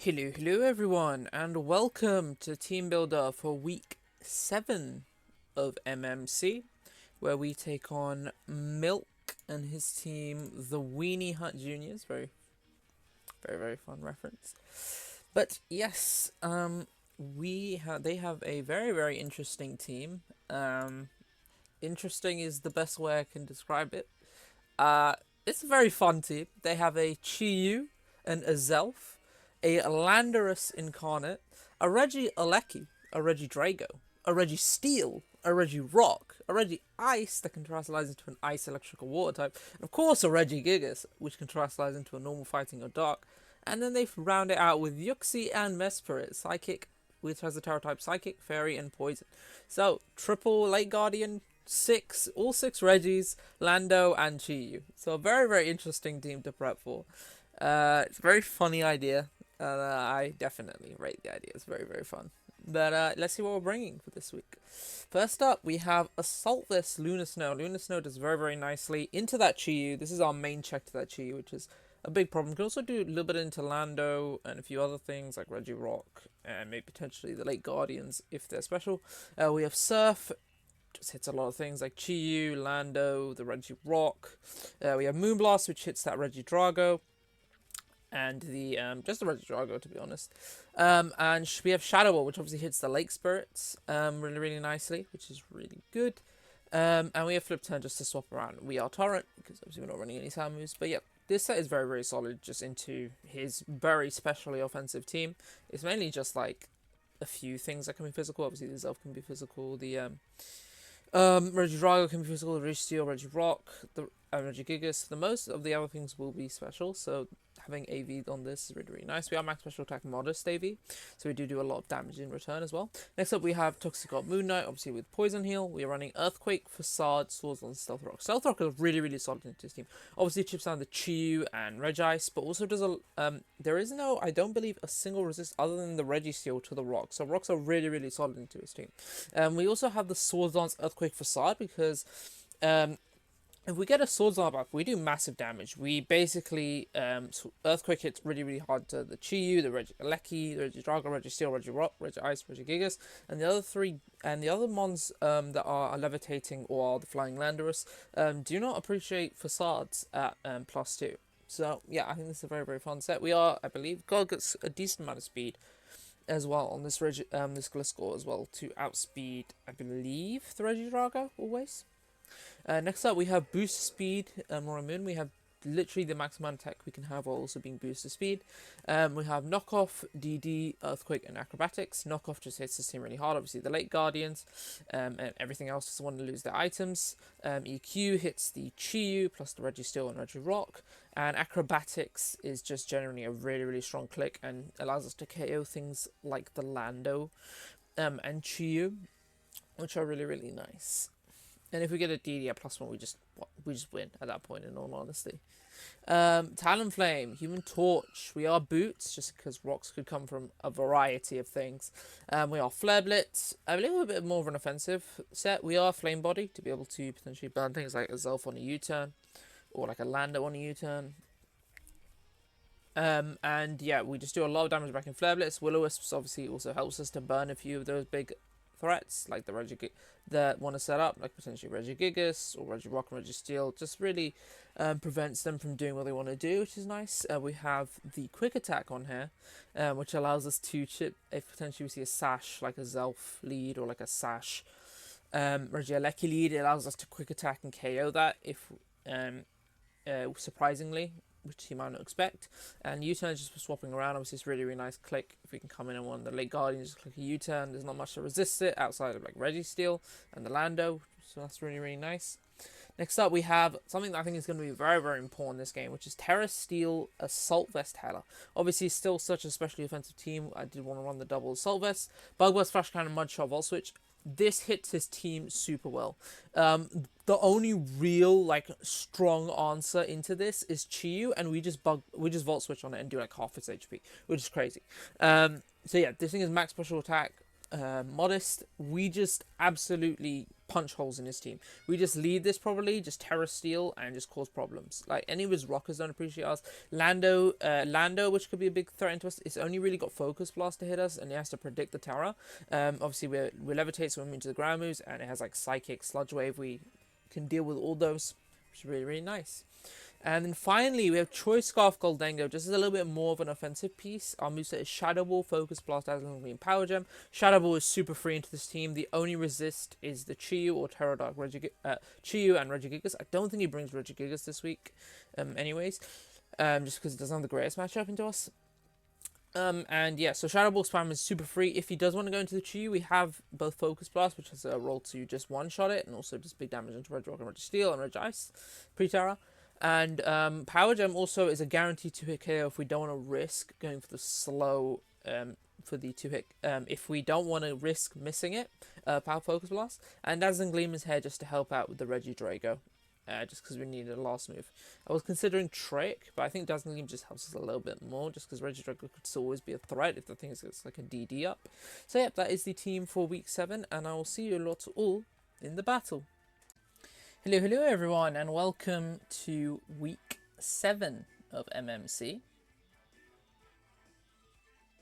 Hello everyone, and welcome to Team Builder for week 7 of MMC, where we take on Milk and his team, the Weenie Hut Juniors. Very fun reference. But yes, they have a very interesting team. Interesting is the best way I can describe it. Uh, it's a very fun team. They have a Chiyu, an Azelf, a Landorus Incarnate, a Reggie Alecki, a Reggie Drago, a Reggie Steel, a Reggie Rock, a Reggie Ice that can terrestrialize into an Ice Electrical Water type, and of course a Reggie Gigas, which can terrestrialize into a normal fighting or dark. And then they round it out with Yuxi and Mespirit, Psychic, which has a Terror type Psychic, Fairy, and Poison. So, triple Late Guardian, all six Reggies, Lando, and Chiyu. So a very interesting team to prep for. It's a very funny idea, and I definitely rate the idea. It's very fun. But let's see what we're bringing for this week. First up, we have Assault this Lunar Snow. Lunar Snow does very nicely into that Chiyu. This is our main check to that Chiyu, which is a big problem. You can also do a little bit into Lando and a few other things like Reggie Rock and maybe potentially the Late Guardians if they're special. We have Surf. Just hits a lot of things like Chiyu, Lando, the Reggie Rock. We have Moonblast, which hits that Reggie Drago. And the just the Reggie Drago, to be honest. And we have Shadow Ball, which obviously hits the Lake Spirits really nicely, which is really good. And we have Flip Turn just to swap around. We are Torrent, because obviously we're not running any sound moves. But yeah, this set is very solid just into his very specially offensive team. It's mainly just like a few things that can be physical. Obviously the Zelf can be physical, the Reggie Drago can be physical, Reggie Steel, Reggie Rock, the Reggie Gigas. The most of the other things will be special, so having AV on this is really nice. We are max special attack modest AV, so we do a lot of damage in return as well. Next up we have Toxic God Moon Knight, obviously with Poison Heal. We are running Earthquake, Facade, Swords on Stealth Rock. Stealth Rock is really solid into this team. Obviously chips down the Chiyu and Regice, but also does there is no, I don't believe, a single resist other than the Reggie Steel to the Rock. So Rocks are really solid into his team. We also have the Swords Dance Earthquake Facade because if we get a Swords Dance buff, we do massive damage. We basically Earthquake hits really hard to the Chiyu, the Reggie Alecki, the Reggie Drago, Reggie Steel, Reggie Rock, Reggie Ice, Reggie Gigas, and the other three and the other mons that are levitating or are the Flying Landorus do not appreciate facades at +2. So yeah, I think this is a very fun set. We are, I believe, God gets a decent amount of speed as well on this this Gliscor as well to outspeed, I believe, the Reggie Drago always. Next up, we have Boost Speed, Moon. We have literally the maximum attack we can have while also being boosted speed. We have Knockoff, DD, Earthquake, and Acrobatics. Knockoff just hits this team really hard, obviously the Late Guardians, and everything else doesn't want to lose their items. EQ hits the Chiyu, plus the Reggie Steel and Reggie Rock. And Acrobatics is just generally a really strong click and allows us to KO things like the Lando and Chiyu, which are really nice. And if we get a DD at +1, we just win at that point, in all honesty. Talonflame, Human Torch. We are Boots, just because rocks could come from a variety of things. We are Flare Blitz. I believe we're a bit more of an offensive set. We are Flame Body, to be able to potentially burn things like a Zelf on a U-turn, or like a Lando on a U-turn. And yeah, we just do a lot of damage back in Flare Blitz. Will-O-Wisps obviously also helps us to burn a few of those big threats, like the Reggie that want to set up, like potentially Reggie Gigas or Reggie Rock and Reggie Steel. Just really prevents them from doing what they want to do, which is nice. We have the Quick Attack on here, which allows us to chip if potentially we see a Sash, like a Zelf lead or like a Sash Reggie Alecki lead. It allows us to Quick Attack and KO that if surprisingly, which you might not expect. And U-turn just for swapping around, obviously it's really nice click. If we can come in on one of the Late Guardians, just click a U-turn. There's not much to resist it outside of like Reggie Steel and the Lando, so that's really nice. Next up, we have something that I think is going to be very important in this game, which is Terra Steel Assault Vest Hela. Obviously, still such a specially offensive team. I did want to run the double Assault Vest. Bug Burst, Flash Cannon, Mud Shot, Volt Switch. This hits his team super well. The only real like strong answer into this is Chiyu, and we just Volt Switch on it and do like half its HP, which is crazy. So yeah, this thing is max special attack, modest. We just absolutely punch holes in his team. We just lead this probably, just Terra Steel, and just cause problems. Like, any of his rockers don't appreciate us. Lando, which could be a big threat into us, it's only really got Focus Blast to hit us, and he has to predict the Terra. Obviously, we levitate, so we're into the ground moves, and it has like Psychic, Sludge Wave. We can deal with all those, which is really, really nice. And then finally, we have Choice Scarf Goldengo, just as a little bit more of an offensive piece. Our moveset is Shadow Ball, Focus Blast, Dazzling Gleam, Power Gem. Shadow Ball is super free into this team. The only resist is the Chiyu or Pterodark, Chiyu and Regigigas. I don't think he brings Regigigas this week, anyways, just because it doesn't have the greatest matchup into us. And yeah, so Shadow Ball spam is super free. If he does want to go into the Chiyu, we have both Focus Blast, which has a roll to just one-shot it, and also just big damage into Red Rock and Red Steel and Red Ice, pre-Terra. And Power Gem also is a guaranteed 2-hit KO if we don't want to risk going for the slow, for the 2-hit, if we don't want to risk missing it, Power Focus Blast. And Dazzling Gleam is here just to help out with the Regidrago, just because we needed a last move. I was considering Trick, but I think Dazzling Gleam just helps us a little bit more, just because Regidrago could still always be a threat if the thing is like a DD up. So yeah, that is the team for week 7, and I will see you lot all in the battle. Hello everyone, and welcome to week 7 of MMC,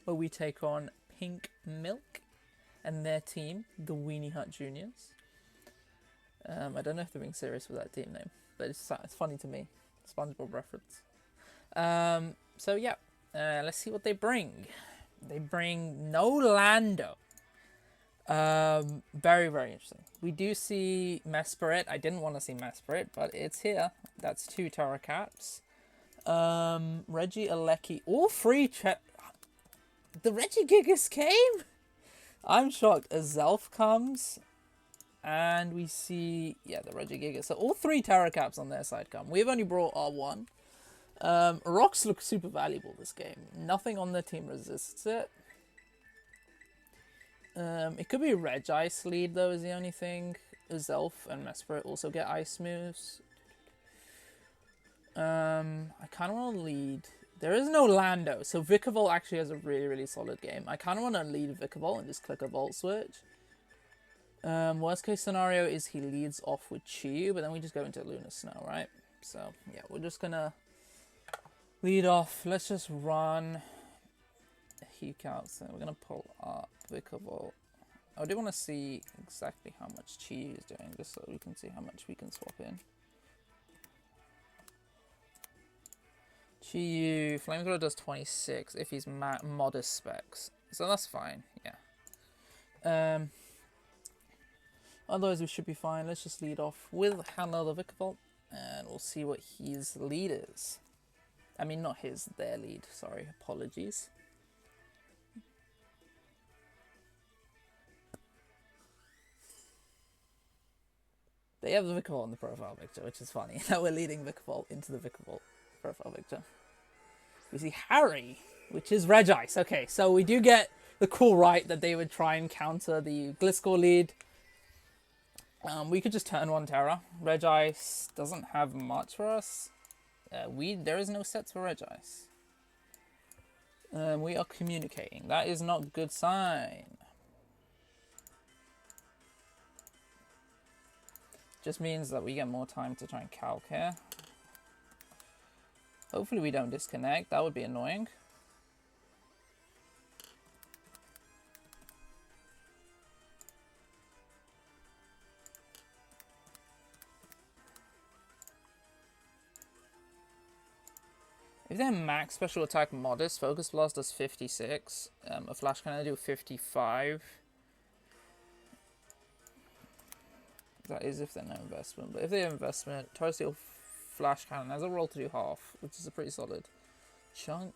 where we take on Pink Milk and their team, the Weenie Hut Juniors. I don't know if they're being serious with that team name, but it's funny to me. SpongeBob reference. So yeah, let's see what they bring. They bring no Lando. Very, very interesting. We do see Mesprit. I didn't want to see Mesprit, but it's here. That's 2 Terra Caps. Reggie Alecki. All 3 the Regigigas came? I'm shocked. A Zelf comes. And we see, yeah, the Regigigas. So all 3 Terra Caps on their side come. We've only brought our 1. Rocks look super valuable this game. Nothing on their team resists it. It could be Reg Ice lead though is the only thing. Zelf and Mesprit also get ice moves. I kind of want to lead. There is no Lando, so Vikavolt actually has a really, really solid game. I kind of want to lead Vikavolt and just click a Volt switch. Worst case scenario is he leads off with Chiyu, but then we just go into Lunar Snow, right? So yeah, we're just gonna lead off. Let's just run Heek out, so we're gonna pull up Vikavolt. I do want to see exactly how much Chi is doing, just so we can see how much we can swap in. Chi Flamethrower does 26 if he's modest specs, so that's fine. Yeah. Otherwise we should be fine. Let's just lead off with another Vikavolt, and we'll see what his lead is. I mean, not his, their lead. Sorry, apologies. They have the Vikavolt in the profile picture, which is funny. Now we're leading Vikavolt into the Vikavolt profile picture. We see Harry, which is Regice. Okay, so we do get the cool right that they would try and counter the Gliscor lead. We could just turn 1 Terra. Regice doesn't have much for us. There is no sets for Regice. We are communicating. That is not a good sign. Just means that we get more time to try and calc here. Hopefully we don't disconnect. That would be annoying. If they're max special attack modest, Focus Blast does 56. A Flash Cannon do 55. That is if they're no investment. But if they have investment, Terra Steel Flash Cannon has a roll to do half, which is a pretty solid chunk.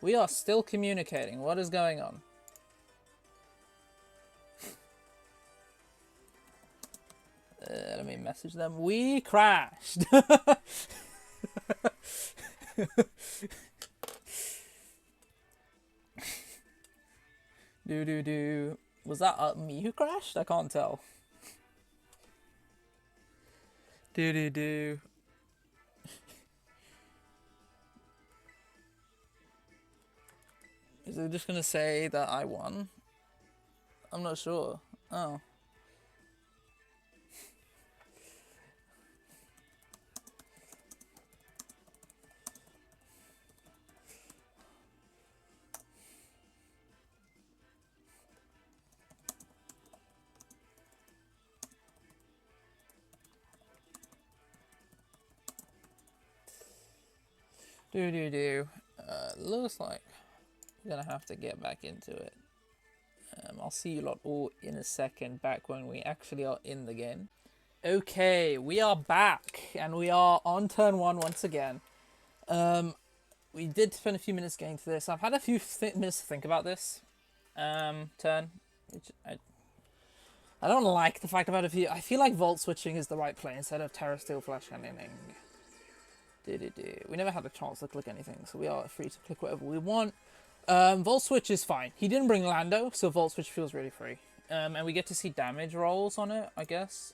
We are still communicating. What is going on? Let me message them. We crashed. Do. Was that me who crashed? I can't tell. Do. Is it just gonna say that I won? I'm not sure. Oh. Looks like we're gonna have to get back into it. I'll see you lot all in a second, back when we actually are in the game. Okay, we are back, and we are on turn 1 once again. We did spend a few minutes getting to this. I've had a few minutes to think about this turn, which I don't like the fact about I feel like Volt switching is the right play instead of Terra Steel Flash Cannoning. We never had a chance to click anything, so we are free to click whatever we want. Volt Switch is fine. He didn't bring Lando, so Volt Switch feels really free. And we get to see damage rolls on it, I guess.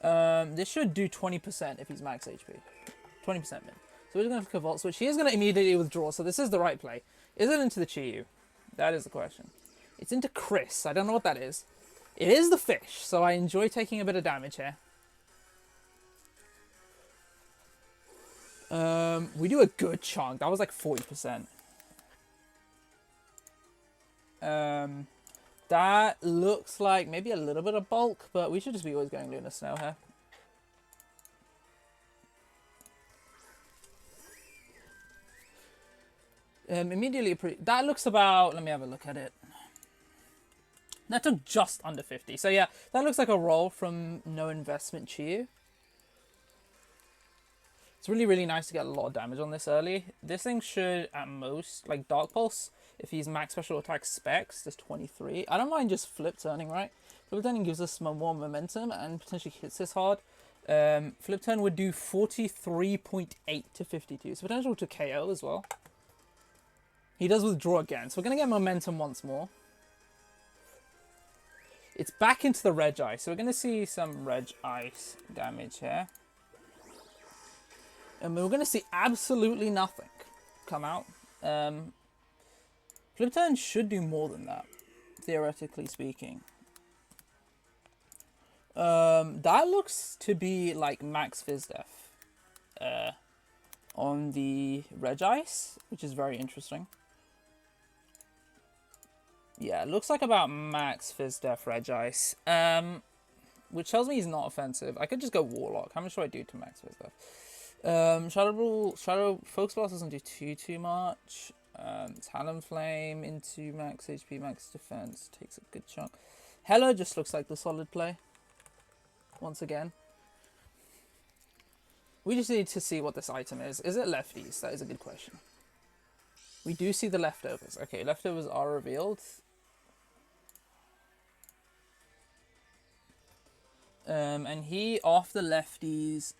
This should do 20% if he's max HP. 20% min. So we're just going to click a Volt Switch. He is going to immediately withdraw, so this is the right play. Is it into the Chi-Yu? That is the question. It's into Chris. I don't know what that is. It is the fish, so I enjoy taking a bit of damage here. We do a good chunk. That was like 40%. That looks like maybe a little bit of bulk, but we should just be always going Lunar Snow here. Immediately, that looks about, let me have a look at it. That took just under 50. So yeah, that looks like a roll from No Investment Chi-Yu. It's really, really nice to get a lot of damage on this early. This thing should, at most, like Dark Pulse, if he's max special attack specs, there's 23. I don't mind just flip turning, right? Flip turning gives us more momentum and potentially hits this hard. Flip turn would do 43.8 to 52. So potential to KO as well. He does withdraw again, so we're going to get momentum once more. It's back into the Reg Ice, so we're going to see some Reg Ice damage here. And we're going to see absolutely nothing come out. Flip turn should do more than that, theoretically speaking. That looks to be like max Fizz Def on the Reg Ice, which is very interesting. Yeah, it looks like about max Fizz Def Reg Ice, which tells me he's not offensive. I could just go Warlock. How much do I do to max Fizz Def? Shadow Focus Blast doesn't do too much. Talonflame into max HP, max defense takes a good chunk. Hela just looks like the solid play. Once again, we just need to see what this item is. Is it lefties? That is a good question. We do see the leftovers. Okay, leftovers are revealed. And he, off the lefties,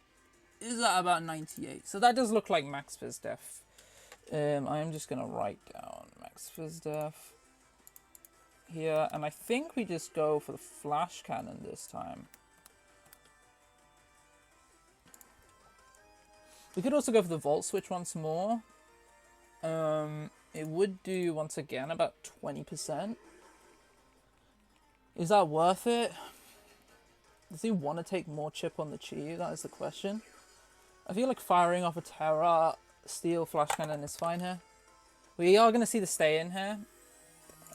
is at about 98. So that does look like max Fizz Def. I am just going to write down max Fizz Def here. And I think we just go for the Flash Cannon this time. We could also go for the Volt Switch once more. It would do, once again, about 20%. Is that worth it? Does he want to take more chip on the Chi? That is the question. I feel like firing off a Terra Steel Flash Cannon is fine here. We are going to see the stay in here.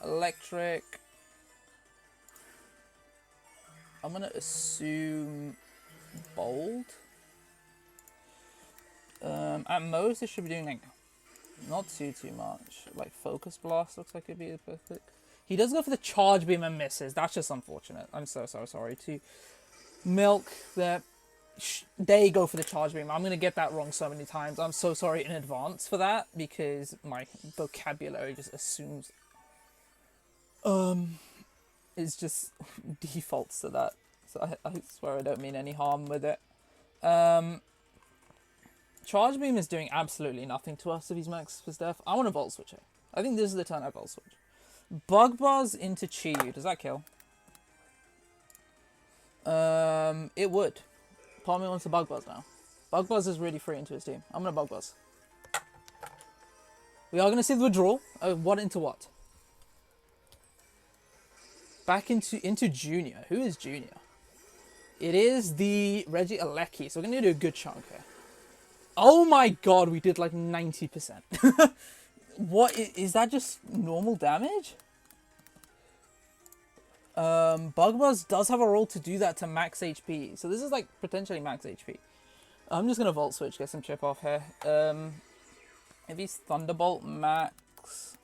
Electric. I'm going to assume Bold. At most, it should be doing like not too much. Like Focus Blast looks like it'd be perfect. He does go for the Charge Beam and misses. That's just unfortunate. I'm so sorry to milk that. They go for the Charge Beam. I'm going to get that wrong so many times. I'm so sorry in advance for that, because my vocabulary just assumes it's just defaults to that. So I swear I don't mean any harm with it. Charge Beam is doing absolutely nothing to us if he's max Fizz Def. I want to Volt Switch it. I think this is the turn I Volt Switch. Bug Buzz into Chi-Yu. Does that kill? It would. Part of me wants to Bug Buzz now. Bug Buzz is really free into his team. I'm going to Bug Buzz. We are going to see the withdrawal. What into what? Back into Junior. Who is Junior? It is the Reggie Alecki. So we're going to do a good chunk here. Oh my god, we did like 90%. What is that? Just normal damage? Bug Buzz does have a role to do that to max HP. So this is like potentially max HP. I'm just gonna Volt Switch, get some chip off here. If he's Thunderbolt max,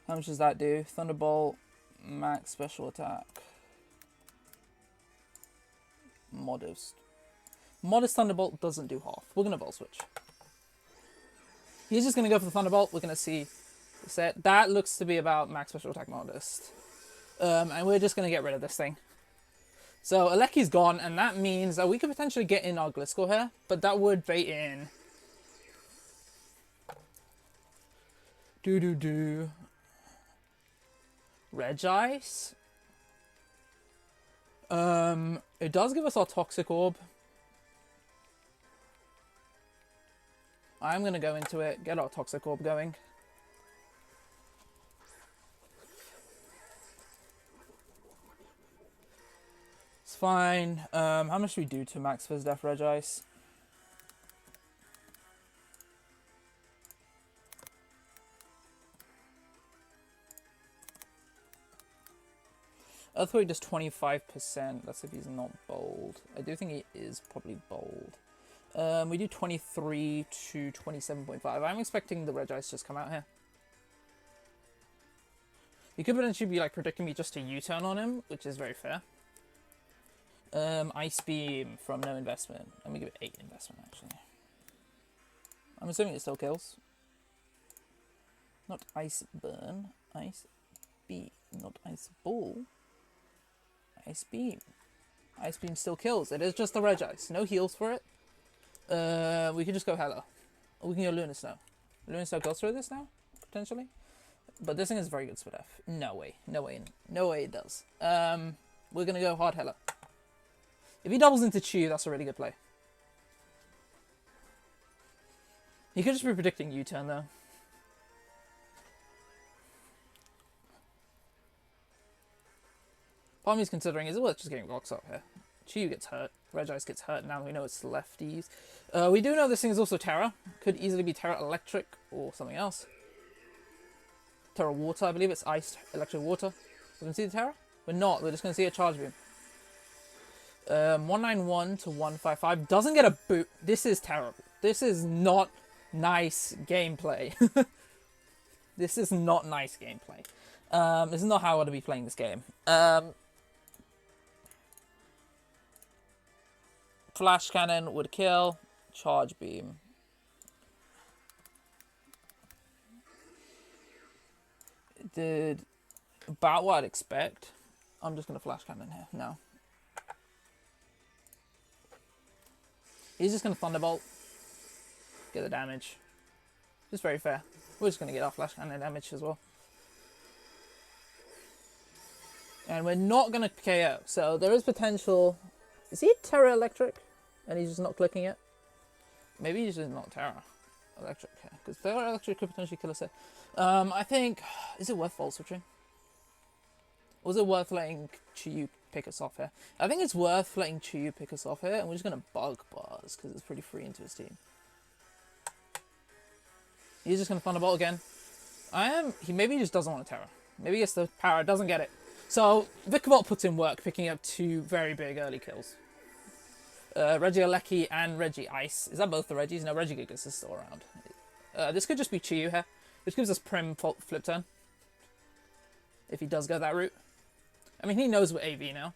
how much does that do? Thunderbolt max special attack. Modest. Modest Thunderbolt doesn't do half. We're gonna Volt Switch. He's just gonna go for the Thunderbolt. We're gonna see the set. That looks to be about max special attack modest. And we're just gonna get rid of this thing. So Aleki's gone, and that means that we could potentially get in our Gliscor here, but that would bait in. Regice. It does give us our Toxic Orb. I'm gonna go into it, get our Toxic Orb going. It's fine. How much do we do to max Fizz Def Regice? Earthquake does 25%. That's if he's not bold. I do think he is probably bold. We do 23 to 27.5. I'm expecting the Regice just come out here. You could potentially be like predicting me just a U-turn on him, which is very fair. Ice Beam from no investment. Let me give it 8 investment, actually. I'm assuming it still kills. Not Ice Burn. Ice Beam. Not Ice Ball. Ice Beam. Ice Beam still kills. It is just the Regice. No heals for it. We could just go Hello. Or we can go Lunar Snow. Lunar Snow goes through this now? Potentially? But this thing is very good for def. No way. No way. No way it does. We're gonna go hard Hello. If he doubles into Chew, that's a really good play. He could just be predicting U-turn though. Part of me is considering, is it worth just getting rocks up here? Chew gets hurt. Regice gets hurt. Now we know it's lefties. We do know this thing is also Terra. Could easily be Terra Electric or something else. Terra Water, I believe it's Ice, Electric, Water. We're going to see the Terra? We're not. We're just going to see a Charge Beam. 191 to 155. Doesn't get a boot. This is terrible. This is not nice gameplay. This is not nice gameplay. This is not how I want to be playing this game. Flash Cannon would kill. Charge Beam. Did about what I'd expect. I'm just going to Flash Cannon here. No. He's just going to Thunderbolt. Get the damage. Just very fair. We're just going to get our Flash Cannon damage as well. And we're not going to KO. So there is potential. Is he Terra Electric? And he's just not clicking it? Maybe he's just not Terra Electric. Because Terra Electric could potentially kill us here. I think... Is it worth Volt Switching? Or is it worth letting Chiyu pick us off here? I think it's worth letting Chiyu pick us off here. And we're just going to Bug Buzz. Because it's pretty free into his team. He's just going to Thunderbolt again. Maybe he just doesn't want a Terra. Maybe he gets the power. Doesn't get it. So, Vikavolt puts in work, picking up 2 very big early kills. Regieleki and Regice. Is that both the Regis? No, Regigigas is still around. This could just be Chiyu here, which gives us Prim flip turn. If he does go that route. I mean, he knows we're AV now.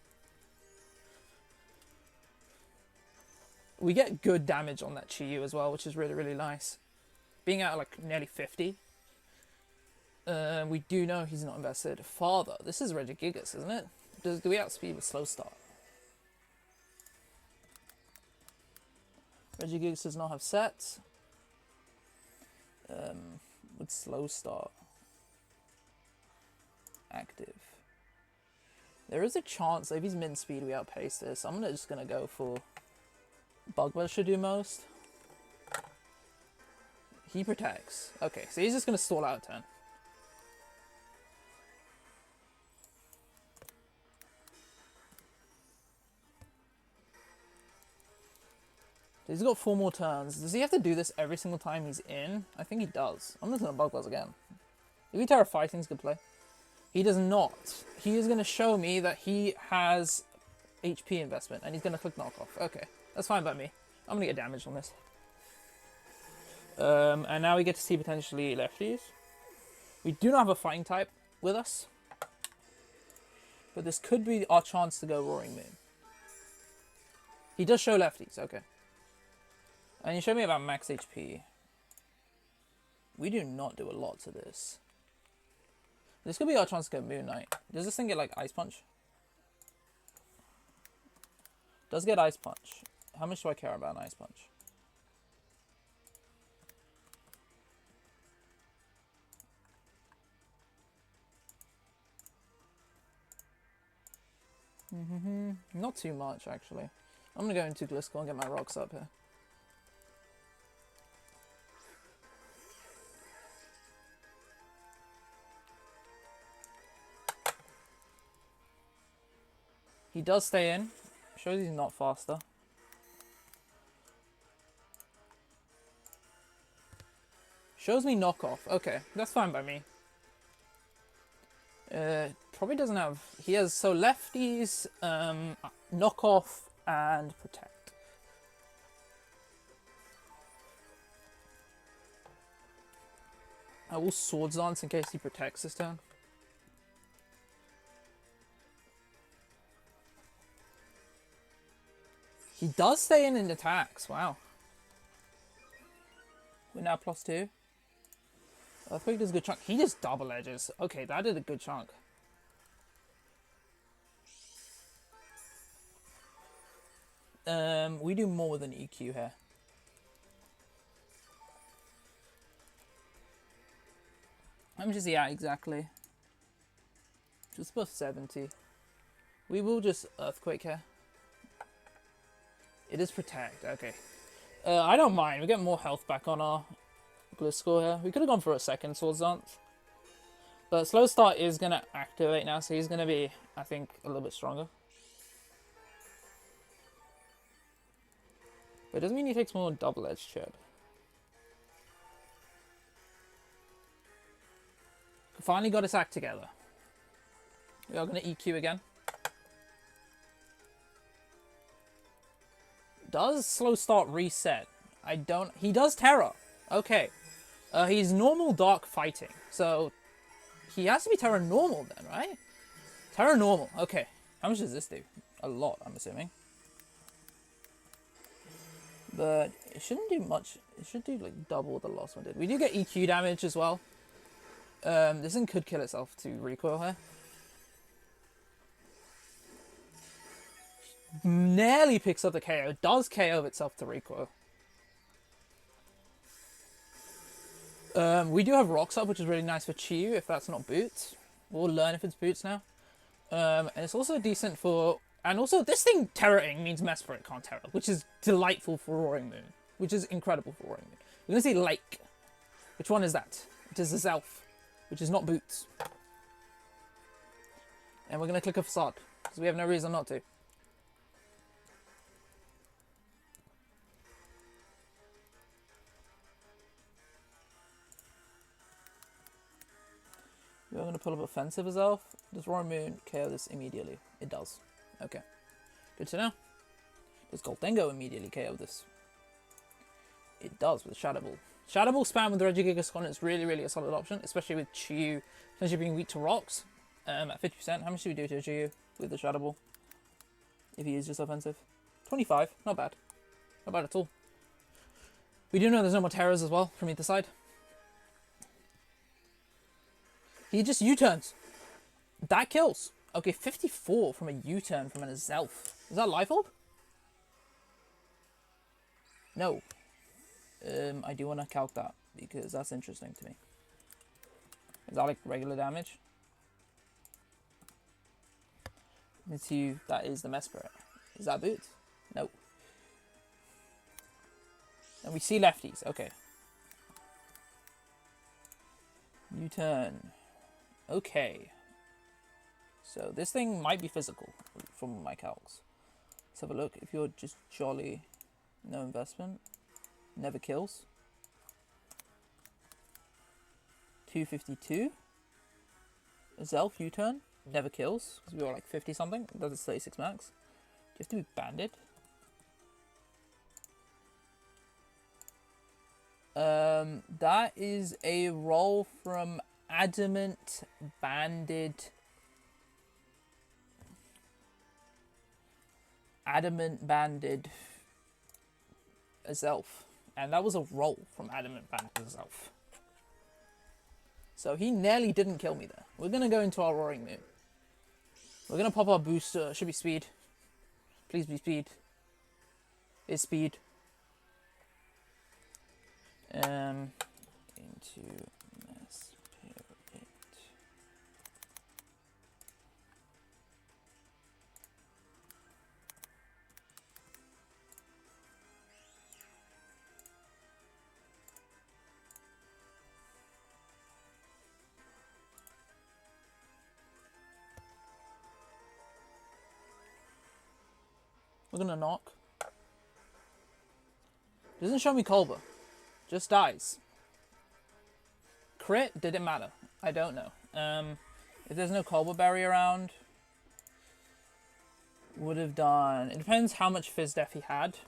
We get good damage on that Chiyu as well, which is really, really nice. Being at like nearly 50. We do know he's not invested. Father. This is Regigigas, isn't it? Do we outspeed with Slow Start? Regigigas does not have sets. With Slow Start active. There is a chance that if he's min speed we outpace this. I'm just gonna go for Bug Buzz should do most. He protects. Okay, so he's just gonna stall out a turn. He's got 4 more turns. Does he have to do this every single time he's in? I think he does. I'm just going to Bug Buzz again. If he Terra Fighting's good play. He does not. He is going to show me that he has HP investment, and he's going to click Knockoff. Okay. That's fine by me. I'm gonna get damage on this. And now we get to see potentially lefties. We do not have a fighting type with us. But this could be our chance to go Roaring Moon. He does show lefties, okay. And you showed me about max HP. We do not do a lot to this. This could be our chance to go Moon Knight. Does this thing get like Ice Punch? Does get Ice Punch. How much do I care about an Ice Punch? Not too much, actually. I'm gonna go into Gliscor and get my rocks up here. He does stay in. Shows he's not faster. Shows me knockoff. Okay, that's fine by me. Probably doesn't have... He has so lefties, knockoff, and protect. I will Swords Dance in case he protects this turn. He does stay in attacks. Wow. We're now +2. Earthquake does a good chunk. He just double edges. Okay, that did a good chunk. We do more than EQ here. How much is he at exactly? Just above 70. We will just Earthquake here. It is protect, okay. I don't mind. We get more health back on our Gliscor here. We could have gone for a second Swords Dance. But Slow Start is going to activate now, so he's going to be, I think, a little bit stronger. But it doesn't mean he takes more double-edged chip. Finally got his act together. We are going to EQ again. Does Slow Start reset? I don't... He does Terror. Okay. He's normal dark fighting. So, he has to be Terror normal then, right? Terror normal. Okay. How much does this do? A lot, I'm assuming. But it shouldn't do much. It should do like double what the last one did. We do get EQ damage as well. This thing could kill itself to recoil here. Nearly picks up the KO. Does KO itself to recoil. We do have Rocks up, which is really nice for Chiyu if that's not Boots. We'll learn if it's Boots now. And it's also decent for... And also, this thing terroring means Mesprit can't terror, which is delightful for Roaring Moon. Which is incredible for Roaring Moon. We're going to see Lake. Which one is that? It is the Zelf, which is not Boots. And we're going to click a Facade, because we have no reason not to. We're going to pull up Offensive as Elf. Does Roaring Moon KO this immediately? It does. Okay. Good to know. Does Goldengo immediately KO this? It does with Shadow Ball. Shadow Ball spam with Regigigas is really, really a solid option, especially with Chiyu potentially being weak to rocks. At 50%, how much do we do to Chiyu with the Shadow Ball? If he is just offensive? 25, not bad. Not bad at all. We do know there's no more terrors as well from either side. He just U-turns. That kills. Okay, 54 from a U-turn from an Zelf. Is that Life Orb? No. I do want to calc that, because that's interesting to me. Is that like regular damage? Let's see, that is the Mesprit. Is that Boots? No. And we see lefties, okay. U-turn. Okay. So this thing might be physical from my calcs. Let's have a look. If you're just jolly, no investment, never kills. 252. Zelf U-turn, never kills, because we were like 50 something. That is 36 max. Do you have to be banded? That is a roll from Adamant Banded Azelf. And that was a roll from Adamant Banded Azelf. So he nearly didn't kill me there. We're going to go into our Roaring Moon. We're going to pop our booster. Should be speed. Please be speed. It's speed. Into Mass Spirit. We're gonna knock. Doesn't show me Culber. Just dies. Crit? Did it matter? I don't know. If there's no Culber Berry around, would have done... It depends how much Fizz Def he had.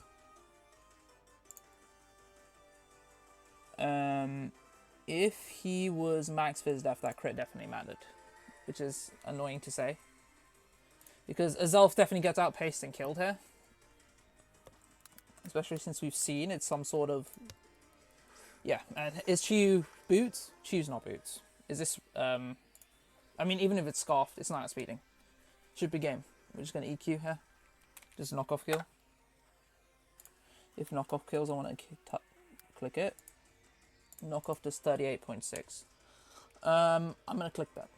If he was max Fizz Def, that crit definitely mattered. Which is annoying to say. Because Azelf definitely gets outpaced and killed here. Especially since we've seen it's some sort of... Yeah, and is Chew boots? Chew's not boots. Is this... I mean, even if it's scarfed, it's not outspeeding. Should be game. We're just going to EQ here. Just knockoff kill. If knockoff kills, I want to click it. Knockoff does 38.6. I'm going to click that.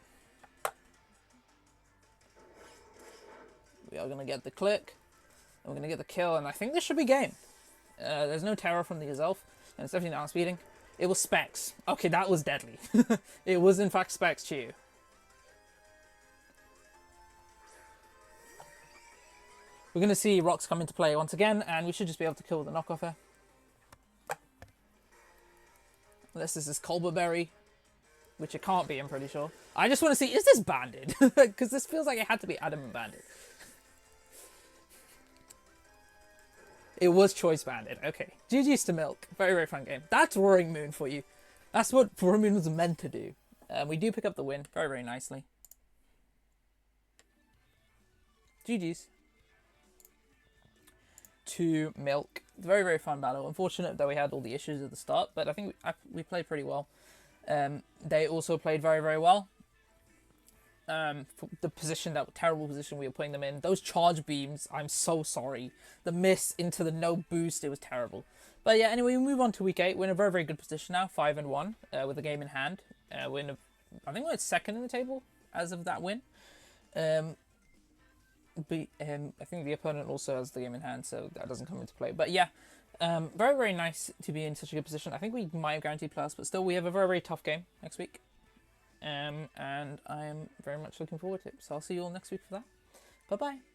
We are going to get the click. And we're going to get the kill, and I think this should be game. There's no terror from the Azelf, and it's definitely not outspeeding. It was Specs. Okay, that was deadly. It was, in fact, Specs Chew. We're going to see rocks come into play once again, and we should just be able to kill the knockoff here. Unless this is Culber Berry, which it can't be, I'm pretty sure. I just want to see, is this banded? Because this feels like it had to be Adamant Banded. It was choice banded. Okay. GG's to Milk. Very, very fun game. That's Roaring Moon for you. That's what Roaring Moon was meant to do. We do pick up the win very, very nicely. GG's to Milk. Very, very fun battle. Unfortunate that we had all the issues at the start, but I think we played pretty well. They also played very, very well. For the position, that terrible position we were putting them in. Those charge beams, I'm so sorry. The miss into the no boost, it was terrible. But yeah, anyway, we move on to week 8. We're in a very, very good position now, 5-1, with the game in hand. We're in I think we're at second in the table as of that win. But I think the opponent also has the game in hand, so that doesn't come into play. But yeah, very, very nice to be in such a good position. I think we might have guaranteed plus, but still, we have a very, very tough game next week. And I am very much looking forward to it. So I'll see you all next week for that. Bye-bye.